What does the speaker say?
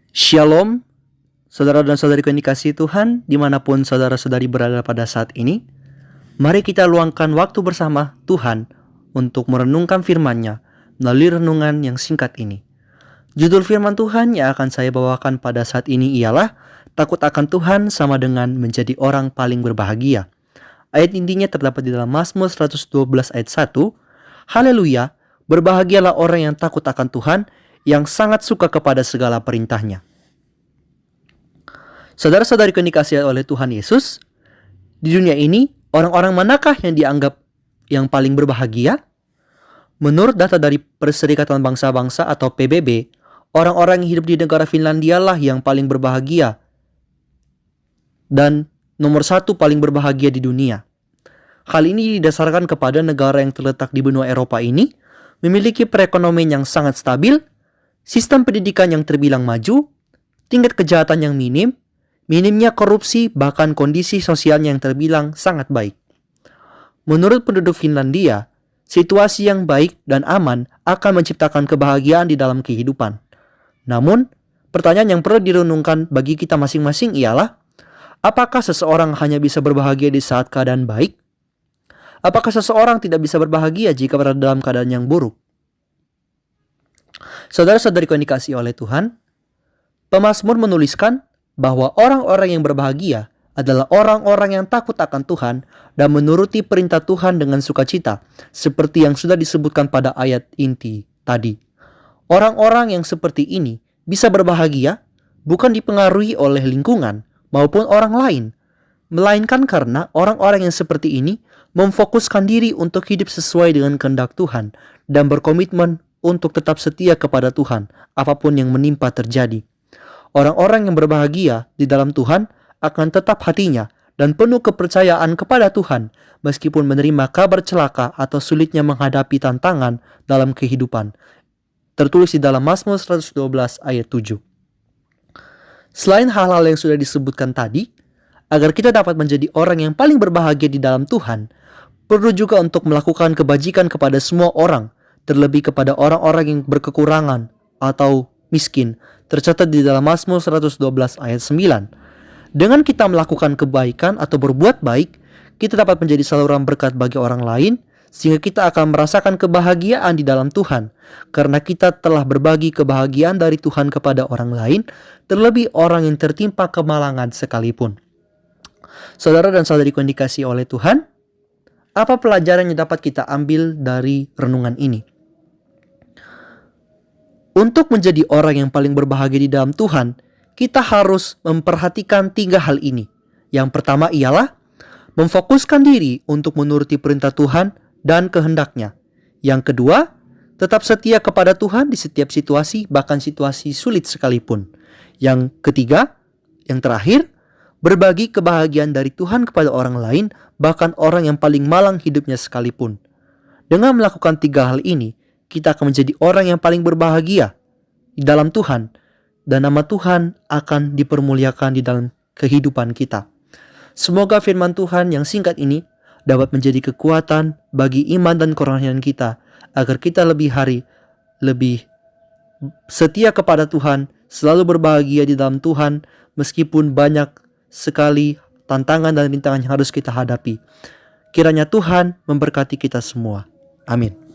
Shalom, saudara dan saudari yang dikasihi Tuhan, dimanapun saudara-saudari berada pada saat ini. Mari kita luangkan waktu bersama Tuhan untuk merenungkan firman-Nya melalui renungan yang singkat ini. Judul firman Tuhan yang akan saya bawakan pada saat ini ialah takut akan Tuhan sama dengan menjadi orang paling berbahagia. Ayat intinya terdapat di dalam Mazmur 112 ayat 1. Haleluya, berbahagialah orang yang takut akan Tuhan, yang sangat suka kepada segala perintahnya. Saudara-saudari yang dikasihi oleh Tuhan Yesus, di dunia ini, orang-orang manakah yang dianggap yang paling berbahagia? Menurut data dari Perserikatan Bangsa-Bangsa atau PBB, orang-orang yang hidup di negara Finlandia lah yang paling berbahagia dan nomor 1 paling berbahagia di dunia. Hal ini didasarkan kepada negara yang terletak di benua Eropa ini memiliki perekonomian yang sangat stabil, sistem pendidikan yang terbilang maju, tingkat kejahatan yang minimnya korupsi, bahkan kondisi sosialnya yang terbilang sangat baik. Menurut penduduk Finlandia, situasi yang baik dan aman akan menciptakan kebahagiaan di dalam kehidupan. Namun, pertanyaan yang perlu direnungkan bagi kita masing-masing ialah, apakah seseorang hanya bisa berbahagia di saat keadaan baik? Apakah seseorang tidak bisa berbahagia jika berada dalam keadaan yang buruk? Saudara-saudari yang dikasihi oleh Tuhan, pemazmur menuliskan bahwa orang-orang yang berbahagia adalah orang-orang yang takut akan Tuhan dan menuruti perintah Tuhan dengan sukacita, seperti yang sudah disebutkan pada ayat inti tadi. Orang-orang yang seperti ini bisa berbahagia bukan dipengaruhi oleh lingkungan maupun orang lain, melainkan karena orang-orang yang seperti ini memfokuskan diri untuk hidup sesuai dengan kehendak Tuhan dan berkomitmen untuk tetap setia kepada Tuhan, apapun yang menimpa terjadi. Orang-orang yang berbahagia di dalam Tuhan akan tetap hatinya dan penuh kepercayaan kepada Tuhan, meskipun menerima kabar celaka atau sulitnya menghadapi tantangan dalam kehidupan. Tertulis di dalam Mazmur 112 ayat 7. Selain hal-hal yang sudah disebutkan tadi, agar kita dapat menjadi orang yang paling berbahagia di dalam Tuhan, perlu juga untuk melakukan kebajikan kepada semua orang, terlebih kepada orang-orang yang berkekurangan atau miskin, tercatat di dalam Mazmur 112 ayat 9. Dengan kita melakukan kebaikan atau berbuat baik, kita dapat menjadi saluran berkat bagi orang lain, sehingga kita akan merasakan kebahagiaan di dalam Tuhan, karena kita telah berbagi kebahagiaan dari Tuhan kepada orang lain, terlebih orang yang tertimpa kemalangan sekalipun. Saudara dan saudariku yang dikasihi oleh Tuhan, apa pelajaran yang dapat kita ambil dari renungan ini? Untuk menjadi orang yang paling berbahagia di dalam Tuhan, kita harus memperhatikan 3 hal ini. Yang pertama ialah memfokuskan diri untuk menuruti perintah Tuhan dan kehendak-Nya. Yang kedua, tetap setia kepada Tuhan di setiap situasi, bahkan situasi sulit sekalipun. Yang ketiga, yang terakhir, berbagi kebahagiaan dari Tuhan kepada orang lain, bahkan orang yang paling malang hidupnya sekalipun. Dengan melakukan 3 hal ini, kita akan menjadi orang yang paling berbahagia di dalam Tuhan, dan nama Tuhan akan dipermuliakan di dalam kehidupan kita. Semoga firman Tuhan yang singkat ini dapat menjadi kekuatan bagi iman dan kerohanian kita, agar kita lebih setia kepada Tuhan, selalu berbahagia di dalam Tuhan, meskipun banyak sekali tantangan dan rintangan yang harus kita hadapi. Kiranya Tuhan memberkati kita semua. Amin.